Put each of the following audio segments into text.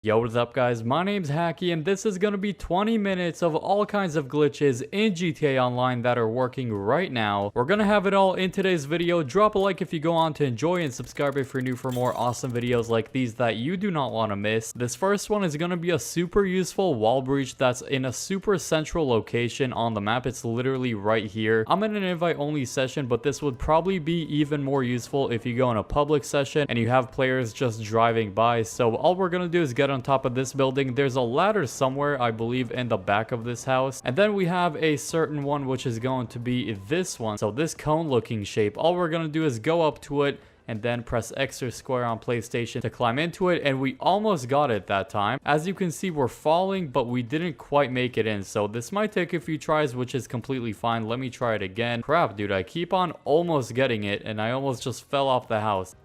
Yo, what is up guys? My name's Hacky and this is going to be 20 minutes of all kinds of glitches in GTA Online that are working right now. We're going to have it all in today's video. Drop a like if you go on to enjoy and subscribe if you're new for more awesome videos like these that you do not want to miss. This first one is going to be a super useful wall breach that's in a super central location on the map. It's literally right here. I'm in an invite only session, but this would probably be even more useful if you go in a public session and you have players just driving by. So all we're going to do is get on top of this building. There's a ladder somewhere, I believe, in the back of this house, and then we have a certain one which is going to be this one. So this cone looking shape, all we're going to do is go up to it and then press X or square on PlayStation to climb into it, and we almost got it that time. As you can see, we're falling, but we didn't quite make it in, so this might take a few tries, which is completely fine. Let me try it again. Crap, dude, I keep on almost getting it and I almost just fell off the house.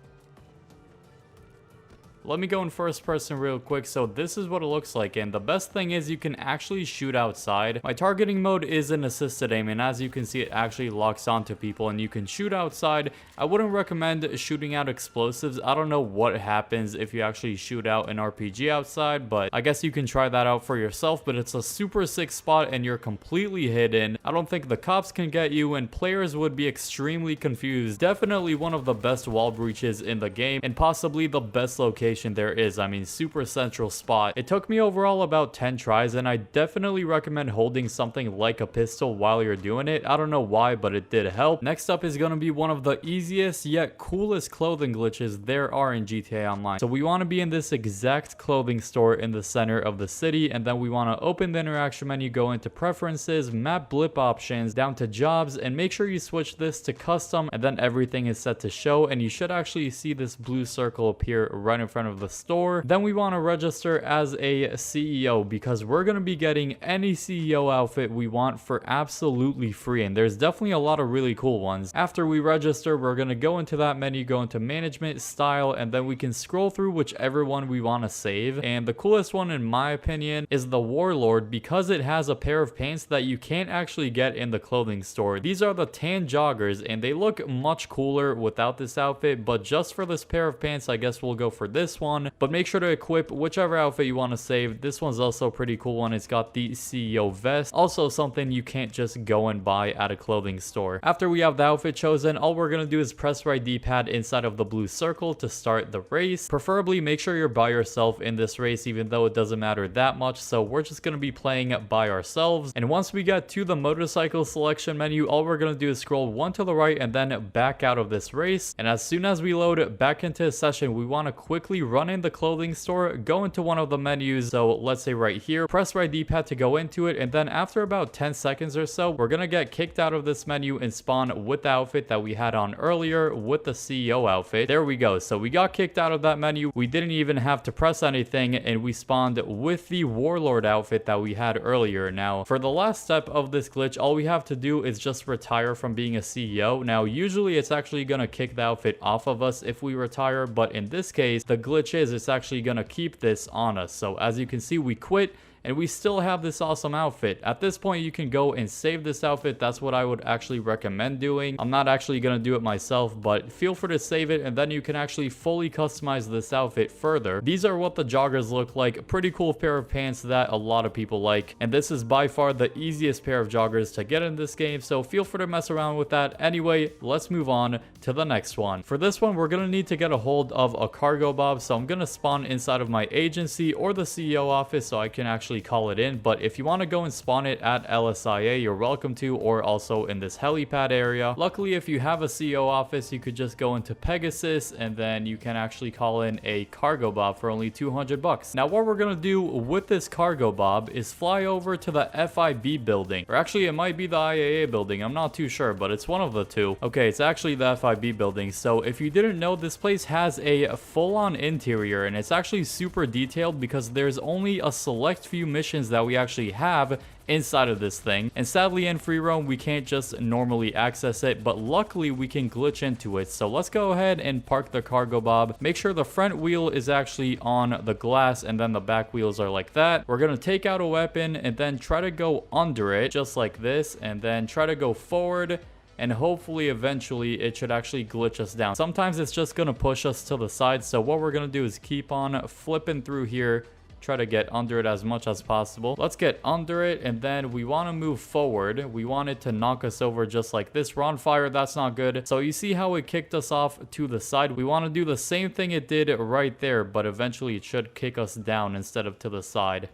Let me go in first person real quick. So this is what it looks like, and the best thing is you can actually shoot outside. My targeting mode is an assisted aim, and as you can see, it actually locks onto people and you can shoot outside. I wouldn't recommend shooting out explosives. I don't know what happens if you actually shoot out an RPG outside, but I guess you can try that out for yourself. But it's a super sick spot and you're completely hidden. I don't think the cops can get you and players would be extremely confused. Definitely one of the best wall breaches in the game and possibly the best location there is. I mean, super central spot. It took me overall about 10 tries, and I definitely recommend holding something like a pistol while you're doing it. I don't know why, but it did help. Next up is going to be one of the easiest yet coolest clothing glitches there are in GTA Online. So we want to be in this exact clothing store in the center of the city, and then we want to open the interaction menu, go into preferences, map blip options, down to jobs, and make sure you switch this to custom, and then everything is set to show, and you should actually see this blue circle appear right in front of the store. Then we want to register as a CEO because we're going to be getting any CEO outfit we want for absolutely free, and there's definitely a lot of really cool ones. After we register, we're going to go into that menu, go into management, style, and then we can scroll through whichever one we want to save. And the coolest one in my opinion is the Warlord, because it has a pair of pants that you can't actually get in the clothing store. These are the tan joggers and they look much cooler without this outfit, but just for this pair of pants I guess we'll go for this one. But make sure to equip whichever outfit you want to save. This one's also a pretty cool one. It's got the CEO vest, also something you can't just go and buy at a clothing store. After we have the outfit chosen, all we're going to do is press right D-pad inside of the blue circle to start the race. Preferably make sure you're by yourself in this race, even though it doesn't matter that much. So we're just going to be playing by ourselves, and once we get to the motorcycle selection menu, all we're going to do is scroll one to the right and then back out of this race. And as soon as we load back into a session, we want to quickly run in the clothing store, go into one of the menus. So let's say right here, press right D-pad to go into it, and then after about 10 seconds or so, we're gonna get kicked out of this menu and spawn with the outfit that we had on earlier with the CEO outfit. There we go. So we got kicked out of that menu. We didn't even have to press anything, and we spawned with the Warlord outfit that we had earlier. Now for the last step of this glitch, all we have to do is just retire from being a CEO. Now usually it's actually gonna kick the outfit off of us if we retire, but in this case the glitch is it's actually gonna keep this on us. So as you can see, we quit and we still have this awesome outfit. At this point, you can go and save this outfit. That's what I would actually recommend doing. I'm not actually going to do it myself, but feel free to save it, and then you can actually fully customize this outfit further. These are what the joggers look like. A pretty cool pair of pants that a lot of people like, and this is by far the easiest pair of joggers to get in this game, so feel free to mess around with that. Anyway, let's move on to the next one. For this one, we're going to need to get a hold of a cargo bob, so I'm going to spawn inside of my agency or the CEO office so I can actually call it in. But if you want to go and spawn it at LSIA, you're welcome to, or also in this helipad area. Luckily, if you have a CEO office, you could just go into Pegasus and then you can actually call in a cargo bob for only 200 bucks. Now what we're going to do with this cargo bob is fly over to the FIB building, or actually it might be the IAA building, I'm not too sure, but it's one of the two. Okay, it's actually the FIB building. So if you didn't know, this place has a full-on interior, and it's actually super detailed because there's only a select few missions that we actually have inside of this thing, and sadly in free roam we can't just normally access it, but luckily we can glitch into it. So let's go ahead and park the cargo bob. Make sure the front wheel is actually on the glass and then the back wheels are like that. We're gonna take out a weapon and then try to go under it just like this, and then try to go forward, and hopefully eventually it should actually glitch us down. Sometimes it's just gonna push us to the side, so what we're gonna do is keep on flipping through here try to get under it as much as possible. Let's get under it, and then we want to move forward. We want it to knock us over just like this. We're on fire. That's not good. So you see how it kicked us off to the side. We want to do the same thing it did right there, but eventually it should kick us down instead of to the side.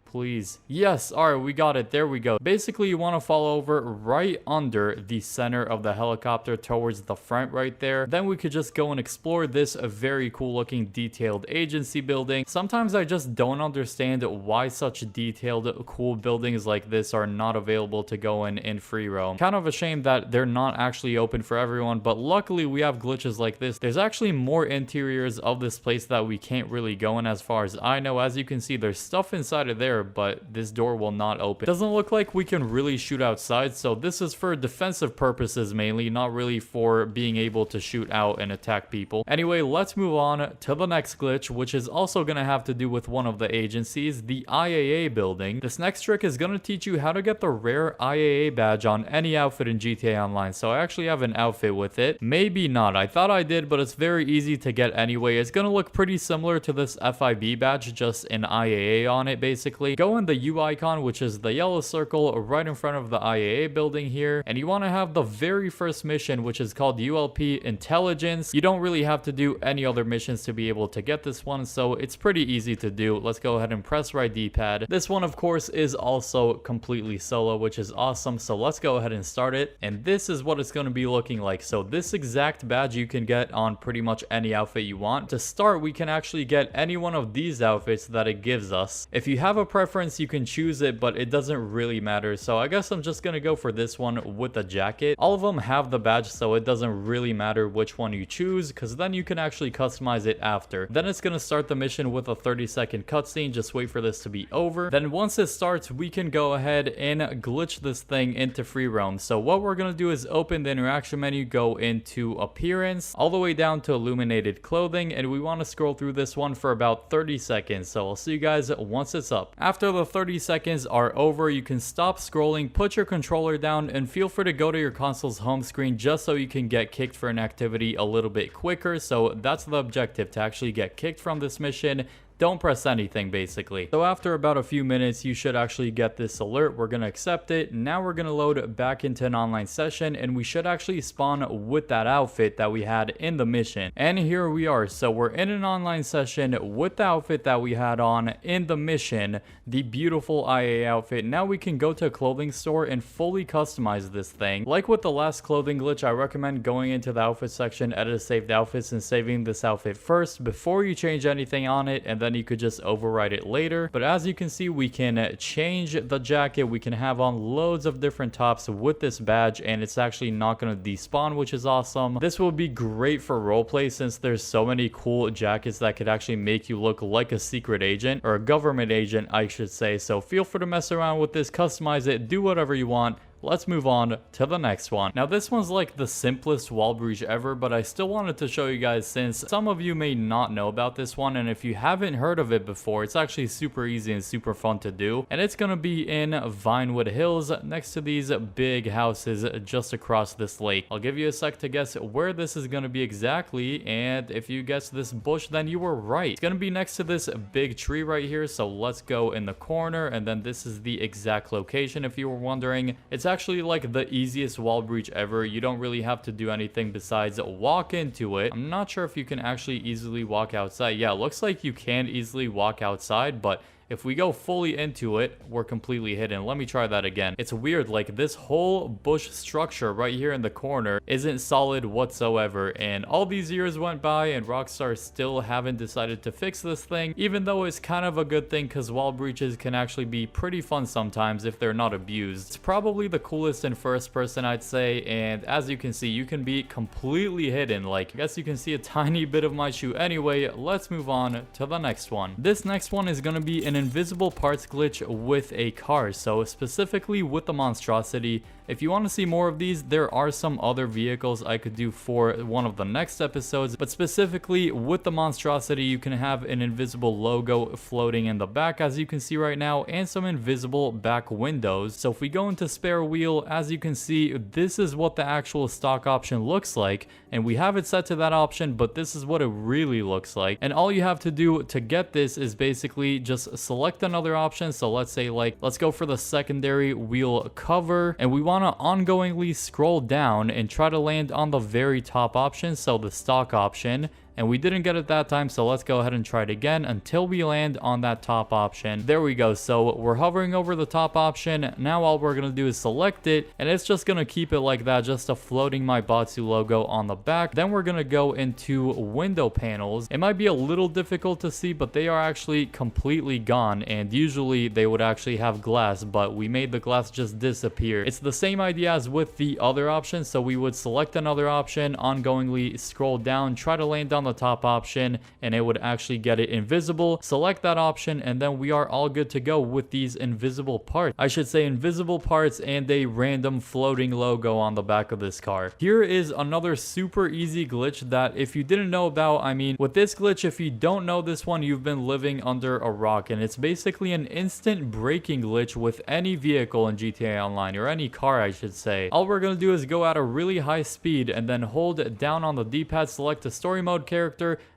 Please. Yes. All right, we got it. There we go. Basically, you want to fall over right under the center of the helicopter towards the front right there. Then we could just go and explore this very cool looking detailed agency building. Sometimes I just don't understand why such detailed cool buildings like this are not available to go in free roam. Kind of a shame that they're not actually open for everyone, but luckily we have glitches like this. There's actually more interiors of this place that we can't really go in as far as I know. As you can see, there's stuff inside of there, but this door will not open. Doesn't look like we can really shoot outside, so this is for defensive purposes mainly, not really for being able to shoot out and attack people. Anyway, let's move on to the next glitch, which is also going to have to do with one of the agencies, the IAA building. This next trick is going to teach you how to get the rare IAA badge on any outfit in GTA Online, so I actually have an outfit with it. Maybe not. I thought I did, but it's very easy to get anyway. It's going to look pretty similar to this FIB badge, just an IAA on it basically. Go in the U icon, which is the yellow circle right in front of the IAA building here, and you want to have the very first mission, which is called ULP Intelligence. You don't really have to do any other missions to be able to get this one, so it's pretty easy to do. Let's go ahead and press right D-pad. This one, of course, is also completely solo, which is awesome, so let's go ahead and start it, and this is what it's going to be looking like. So this exact badge you can get on pretty much any outfit you want. To start, we can actually get any one of these outfits that it gives us. If you have a preference, you can choose it, but it doesn't really matter, so I guess I'm just gonna go for this one with the jacket. All of them have the badge, so it doesn't really matter which one you choose, because then you can actually customize it after. Then it's gonna start the mission with a 30-second cutscene. Just wait for this to be over. Then once it starts, we can go ahead and glitch this thing into free roam. So what we're gonna do is open the interaction menu, go into appearance, all the way down to illuminated clothing, and we want to scroll through this one for about 30 seconds. So I'll see you guys once it's up. After the 30 seconds are over, you can stop scrolling, put your controller down, and feel free to go to your console's home screen just so you can get kicked for an activity a little bit quicker. So that's the objective, to actually get kicked from this mission. Don't press anything basically. So after about a few minutes, you should actually get this alert. We're going to accept it. Now we're going to load back into an online session, and we should actually spawn with that outfit that we had in the mission. And here we are. So we're in an online session with the outfit that we had on in the mission, the beautiful IA outfit. Now we can go to a clothing store and fully customize this thing. Like with the last clothing glitch, I recommend going into the outfit section, edit saved outfits, and saving this outfit first before you change anything on it, and then you could just override it later. But as you can see, we can change the jacket. We can have on loads of different tops with this badge, and it's actually not going to despawn, which is awesome. This will be great for roleplay since there's so many cool jackets that could actually make you look like a secret agent, or a government agent I should say. So feel free to mess around with this, customize it, do whatever you want. Let's move on to the next one. Now this one's like the simplest wall breach ever, but I still wanted to show you guys since some of you may not know about this one, and if you haven't heard of it before, it's actually super easy and super fun to do. And it's gonna be in Vinewood Hills, next to these big houses just across this lake. I'll give you a sec to guess where this is gonna be exactly, and if you guessed this bush, then you were right. It's gonna be next to this big tree right here, so let's go in the corner, and then this is the exact location if you were wondering. It's actually like the easiest wall breach ever. You don't really have to do anything besides walk into it. I'm not sure if you can actually easily walk outside. Yeah, it looks like you can easily walk outside, but if we go fully into it, we're completely hidden. Let me try that again. It's weird, like this whole bush structure right here in the corner isn't solid whatsoever. And all these years went by and Rockstar still haven't decided to fix this thing, even though it's kind of a good thing because wall breaches can actually be pretty fun sometimes if they're not abused. It's probably the coolest in first person, I'd say. And as you can see, you can be completely hidden. Like, I guess you can see a tiny bit of my shoe. Anyway, let's move on to the next one. This next one is going to be an invisible parts glitch with a car. So specifically with the monstrosity, If you want to see more of these, there are some other vehicles I could do for one of the next episodes, but specifically with the monstrosity, you can have an invisible logo floating in the back, as you can see right now, and some invisible back windows. So if we go into spare wheel, as you can see, this is what the actual stock option looks like, and we have it set to that option, but this is what it really looks like. And all you have to do to get this is basically just select another option. So let's say, like, let's go for the secondary wheel cover, and we want to ongoingly scroll down and try to land on the very top option, so the stock option. And we didn't get it that time, so let's go ahead and try it again until we land on that top option. There we go. So we're hovering over the top option. Now all we're gonna do is select it, and it's just gonna keep it like that, just a floating My Batsu logo on the back. Then we're gonna go into window panels. It might be a little difficult to see, but they are actually completely gone, and usually they would actually have glass, but we made the glass just disappear. It's the same idea as with the other option, so we would select another option, ongoingly scroll down, try to land on the top option, and it would actually get it invisible. Select that option, and then we are all good to go with these invisible parts. I should say invisible parts and a random floating logo on the back of this car. Here is another super easy glitch that if you didn't know about, I mean, with this glitch, if you don't know this one, you've been living under a rock, and it's basically an instant braking glitch with any vehicle in GTA Online, or any car I should say. All we're gonna do is go at a really high speed and then hold down on the D-pad, select a story mode character,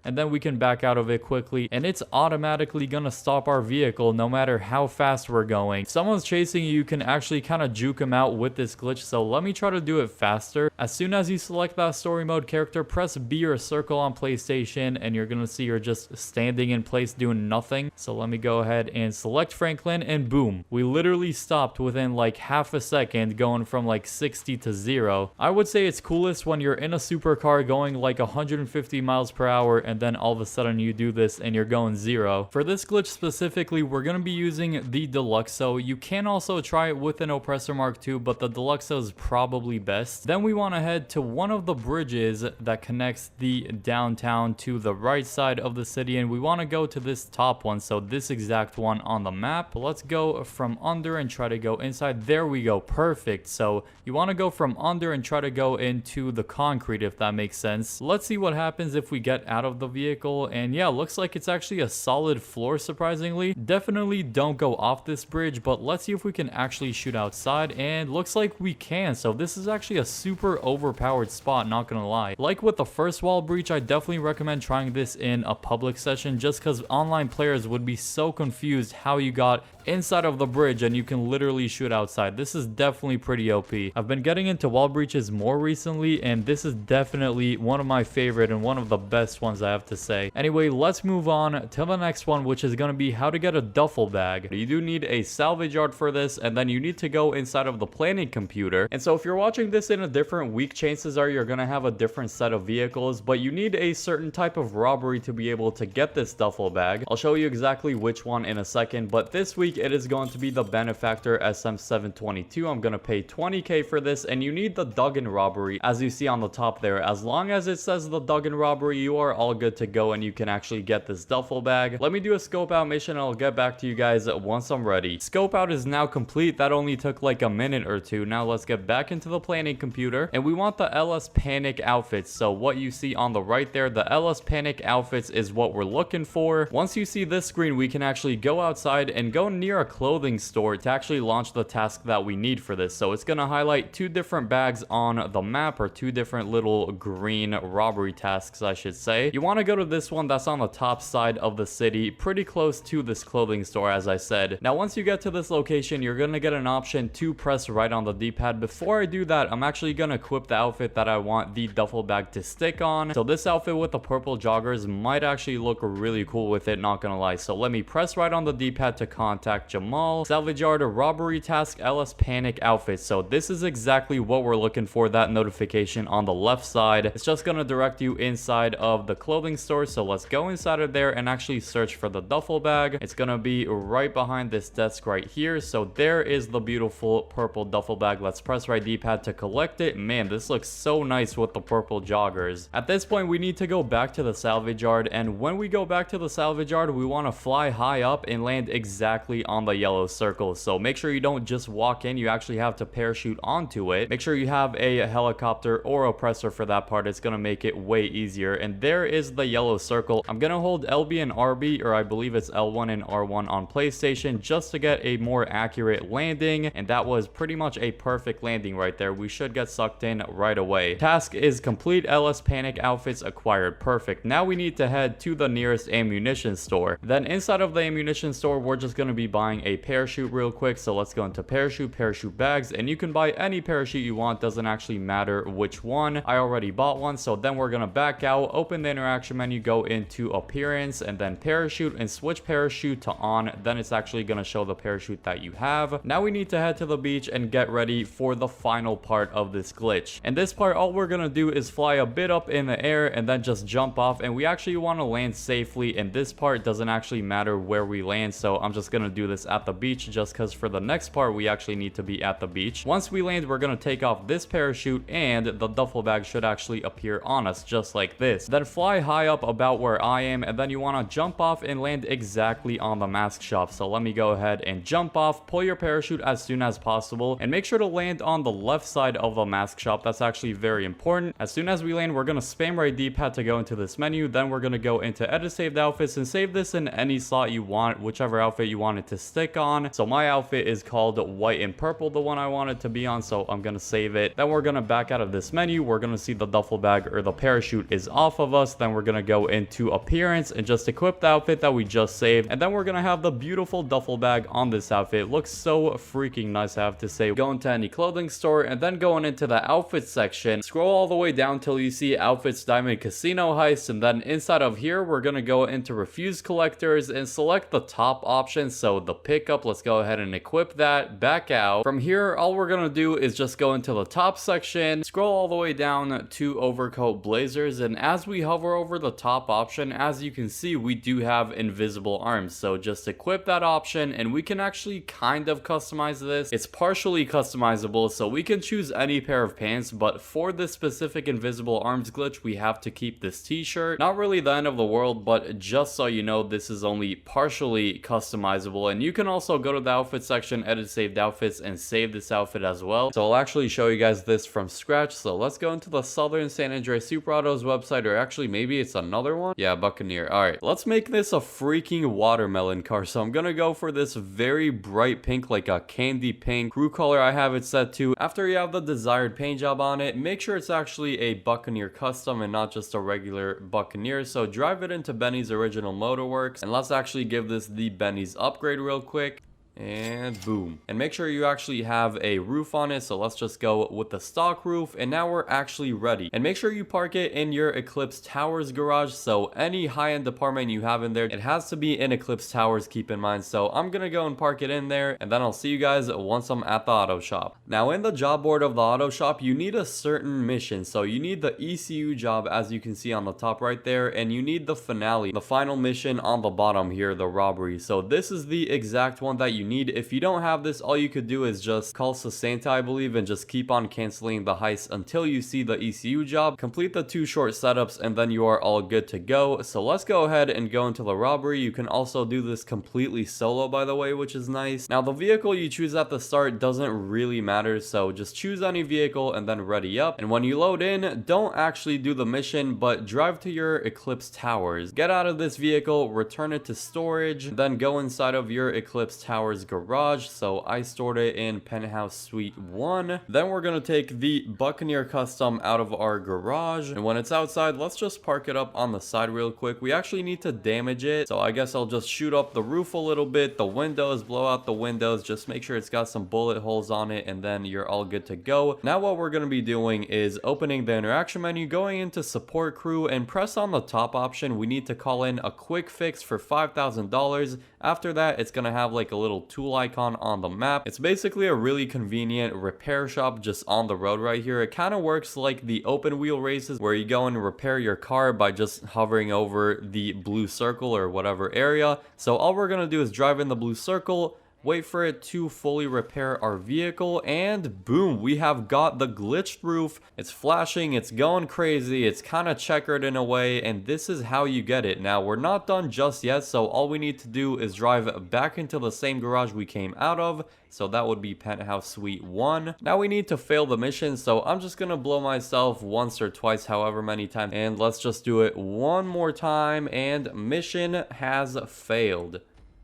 and then we can back out of it quickly, and it's automatically gonna stop our vehicle no matter how fast we're going. If someone's chasing you, you can actually kind of juke them out with this glitch, so let me try to do it faster. As soon as you select that story mode character, press B or circle on PlayStation, and you're gonna see you're just standing in place doing nothing. So let me go ahead and select Franklin, and boom, we literally stopped within like half a second, going from like 60 to 0. I would say it's coolest when you're in a supercar going like 150 miles per hour, and then all of a sudden you do this and you're going 0. For this glitch specifically, we're going to be using the Deluxo. You can also try it with an Oppressor Mark II, but the Deluxo is probably best. Then we want to head to one of the bridges that connects the downtown to the right side of the city, and we want to go to this top one, so this exact one on the map. But let's go from under and try to go inside. There we go, perfect. So you want to go from under and try to go into the concrete, if that makes sense. Let's see what happens if we get out of the vehicle, and yeah, looks like it's actually a solid floor, surprisingly. Definitely don't go off this bridge, but let's see if we can actually shoot outside, and looks like we can. So this is actually a super overpowered spot, not gonna lie. Like with the first wall breach, I definitely recommend trying this in a public session, just because online players would be so confused how you got inside of the bridge and you can literally shoot outside. This is definitely pretty OP. I've been getting into wall breaches more recently, and this is definitely one of my favorite and one of the best ones, I have to say. Anyway, let's move on to the next one, which is going to be how to get a duffel bag. You do need a salvage yard for this, and then you need to go inside of the planning computer. And so if you're watching this in a different week, chances are you're going to have a different set of vehicles, but you need a certain type of robbery to be able to get this duffel bag. I'll show you exactly which one in a second, but this week it is going to be the Benefactor SM722. I'm going to pay 20k for this, and you need the Duggan robbery, as you see on the top there. As long as it says the Duggan robbery, you are all good to go, and you can actually get this duffel bag. Let me do a scope out mission, and I'll get back to you guys once I'm ready. Scope out is now complete. That only took like a minute or two. Now let's get back into the planning computer, and we want the LS Panic outfits. So what you see on the right there, the LS Panic outfits is what we're looking for. Once you see this screen, we can actually go outside and go near a clothing store to actually launch the task that we need for this. So it's going to highlight two different bags on the map, or two different little green robbery tasks, I should say. You want to go to this one that's on the top side of the city, pretty close to this clothing store, as I said. Now once you get to this location, you're going to get an option to press right on the D-pad. Before I do that, I'm actually going to equip the outfit that I want the duffel bag to stick on. So this outfit with the purple joggers might actually look really cool with it, not gonna lie. So let me press right on the D-pad to contact Jamal. Salvage yard, robbery task, LS Panic outfit. So this is exactly what we're looking for, that notification on the left side. It's just gonna direct you inside of the clothing store. So let's go inside of there and actually search for the duffel bag. It's gonna be right behind this desk right here. So there is the beautiful purple duffel bag. Let's press right D-pad to collect it. Man, this looks so nice with the purple joggers. At this point, we need to go back to the salvage yard, and when we go back to the salvage yard, we want to fly high up and land exactly actually on the yellow circle. So make sure you don't just walk in, you actually have to parachute onto it. Make sure you have a helicopter or oppressor for that part. It's gonna make it way easier. And there is the yellow circle. I'm gonna hold LB and RB, or I believe it's L1 and R1 on PlayStation, just to get a more accurate landing. And that was pretty much a perfect landing right there. We should get sucked in right away. Task is complete. LS panic outfits acquired. Perfect. Now we need to head to the nearest ammunition store. Then inside of the ammunition store, we're just going to be buying a parachute real quick. So let's go into parachute bags, and you can buy any parachute you want. Doesn't actually matter which one. I already bought one. So then we're going to back out, open the interaction menu, go into appearance, and then parachute, and switch parachute to on. Then it's actually going to show the parachute that you have. Now we need to head to the beach and get ready for the final part of this glitch. And this part, all we're going to do is fly a bit up in the air and then just jump off, and we actually want to land safely. And this part doesn't actually matter where we land, so I'm just going to do this at the beach just because for the next part we actually need to be at the beach. Once we land, we're going to take off this parachute, and the duffel bag should actually appear on us just like this. Then fly high up about where I am, and then you want to jump off and land exactly on the mask shop. So let me go ahead and jump off, pull your parachute as soon as possible, and make sure to land on the left side of the mask shop. That's actually very important. As soon as we land, we're going to spam right D-pad to go into this menu. Then we're going to go into edit saved outfits and save this in any slot you want, whichever outfit you want it to stick on. So my outfit is called white and purple, the one I want it to be on, so I'm going to save it. Then we're going to back out of this menu. We're going to see the duffel bag or the parachute is off of us. Then we're going to go into appearance and just equip the outfit that we just saved, and then we're going to have the beautiful duffel bag on this outfit. It looks so freaking nice, I have to say. Go into any clothing store, and then going into the outfit section, scroll all the way down till you see outfits diamond casino heist, and then inside of here we're going to go into refuse collectors and select the top option, so the pickup. Let's go ahead and equip that. Back out. From here, all we're going to do is just go into the top section, scroll all the way down to overcoat blazers, and as we hover over the top option, as you can see, we do have invisible arms. So just equip that option, and we can actually kind of customize this. It's partially customizable, so we can choose any pair of pants, but for this specific invisible arms glitch, we have to keep this t-shirt. Not really the end of the world, but just so you know, this is only partially customizable. And you can also go to the outfit section, edit saved outfits, and save this outfit as well. So I'll actually show you guys this from scratch. So let's go into the Southern San Andreas Super Autos website, or actually maybe it's another one. Yeah, Buccaneer. All right, let's make this a freaking watermelon car. So I'm gonna go for this very bright pink, like a candy pink crew color. I have it set to. After you have the desired paint job on it, make sure it's actually a Buccaneer custom and not just a regular Buccaneer. So drive it into Benny's Original Motorworks, and let's actually give this the Benny's upgrade real quick. And boom. And make sure you actually have a roof on it. So let's just go with the stock roof, and now we're actually ready. And make sure you park it in your Eclipse Towers garage. So any high-end apartment you have in there, it has to be in Eclipse Towers, keep in mind. So I'm gonna go and park it in there, and then I'll see you guys once I'm at the auto shop. Now in the job board of the auto shop, you need a certain mission. So you need the ECU job, as you can see on the top right there, and you need the finale, the final mission on the bottom here, the robbery. So this is the exact one that you need. If you don't have this, all you could do is just call Sasanta, I believe, and just keep on canceling the heist until you see the ECU job. Complete the 2 short setups, and then you are all good to go. So let's go ahead and go into the robbery. You can also do this completely solo, by the way, which is nice. Now the vehicle you choose at the start doesn't really matter, so just choose any vehicle and then ready up. And when you load in, don't actually do the mission, but drive to your Eclipse Towers. Get out of this vehicle, return it to storage, then go inside of your Eclipse Towers garage. So I stored it in Penthouse Suite 1. Then we're gonna take the Buccaneer custom out of our garage, and when it's outside, let's just park it up on the side real quick. We actually need to damage it, so I guess I'll just shoot up the roof a little bit, the windows, blow out the windows, just make sure it's got some bullet holes on it, and then you're all good to go. Now what we're gonna be doing is opening the interaction menu, going into support crew, and press on the top option. We need to call in a quick fix for $5,000. After that, it's gonna have like a little tool icon on the map. It's basically a really convenient repair shop just on the road right here. It kind of works like the open wheel races where you go and repair your car by just hovering over the blue circle or whatever area. So all we're gonna do is drive in the blue circle, wait for it to fully repair our vehicle, and boom, we have got the glitched roof. It's flashing, it's going crazy, it's kind of checkered in a way, and this is how you get it. Now, we're not done just yet, so all we need to do is drive back into the same garage we came out of. So that would be penthouse suite 1. Now we need to fail the mission, so I'm just gonna blow myself once or twice, however many times, and let's just do it one more time, and mission has failed.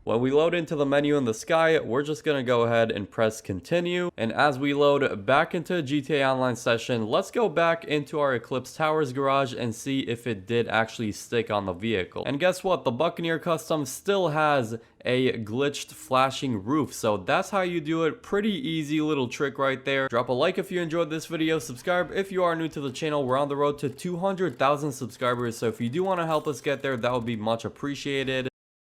When we load into the menu in the sky, we're just going to go ahead and press continue. And as we load back into a GTA Online session, let's go back into our Eclipse Towers garage and see if it did actually stick on the vehicle. And guess what? The Buccaneer Custom still has a glitched flashing roof. So that's how you do it. Pretty easy little trick right there. Drop a like if you enjoyed this video. Subscribe if you are new to the channel. We're on the road to 200,000 subscribers. So if you do want to help us get there, that would be much appreciated.